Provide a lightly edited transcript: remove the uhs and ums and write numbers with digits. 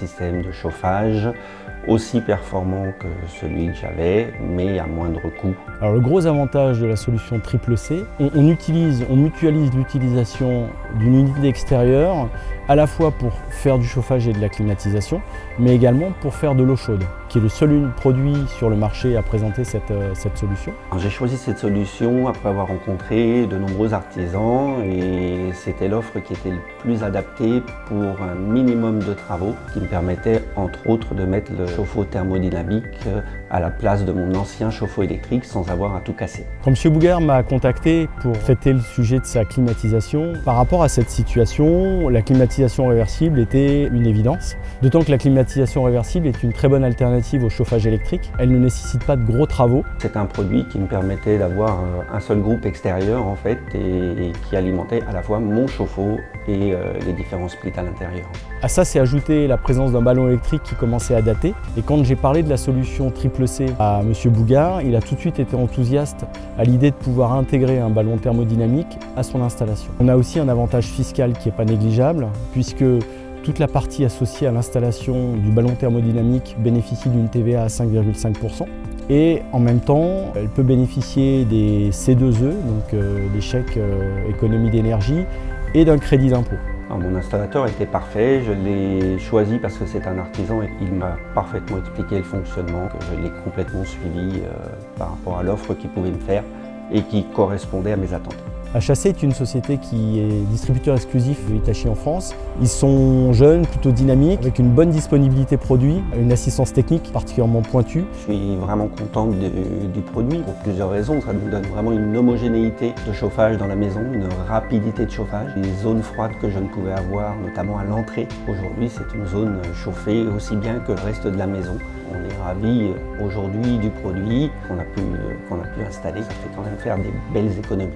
système de chauffage aussi performant que celui que j'avais, mais à moindre coût. Alors le gros avantage de la solution Triple C, on mutualise l'utilisation d'une unité extérieure à la fois pour faire du chauffage et de la climatisation, mais également pour faire de l'eau chaude, qui est le seul produit sur le marché à présenter cette solution. J'ai choisi cette solution après avoir rencontré de nombreux artisans et c'était l'offre qui était le plus adaptée pour un minimum de travaux qui me permettait entre autres de mettre le chauffe-eau thermodynamique à la place de mon ancien chauffe-eau électrique sans avoir à tout casser. Quand M. Bougard m'a contacté pour traiter le sujet de sa climatisation, par rapport à cette situation, la climatisation réversible était une évidence. D'autant que la climatisation réversible est une très bonne alternative au chauffage électrique. Elle ne nécessite pas de gros travaux. C'est un produit qui me permettait d'avoir un seul groupe extérieur en fait et qui alimentait à la fois mon chauffe-eau et les différents splits à l'intérieur. À ça s'est ajouté la présence d'un ballon électrique qui commençait à dater. Et quand j'ai parlé de la solution Triple C à M. Bougard, il a tout de suite été enthousiaste à l'idée de pouvoir intégrer un ballon thermodynamique à son installation. On a aussi un avantage fiscal qui n'est pas négligeable, puisque toute la partie associée à l'installation du ballon thermodynamique bénéficie d'une TVA à 5,5%. Et en même temps, elle peut bénéficier des C2E, donc des chèques économie d'énergie, et d'un crédit d'impôt. Mon installateur était parfait, je l'ai choisi parce que c'est un artisan et il m'a parfaitement expliqué le fonctionnement, que je l'ai complètement suivi par rapport à l'offre qu'il pouvait me faire et qui correspondait à mes attentes. HAC est une société qui est distributeur exclusif de Hitachi en France. Ils sont jeunes, plutôt dynamiques, avec une bonne disponibilité produit, une assistance technique particulièrement pointue. Je suis vraiment content du produit pour plusieurs raisons. Ça nous donne vraiment une homogénéité de chauffage dans la maison, une rapidité de chauffage. Les zones froides que je ne pouvais avoir, notamment à l'entrée. Aujourd'hui, c'est une zone chauffée aussi bien que le reste de la maison. On est ravis aujourd'hui du produit qu'on a pu installer. Ça fait quand même faire des belles économies.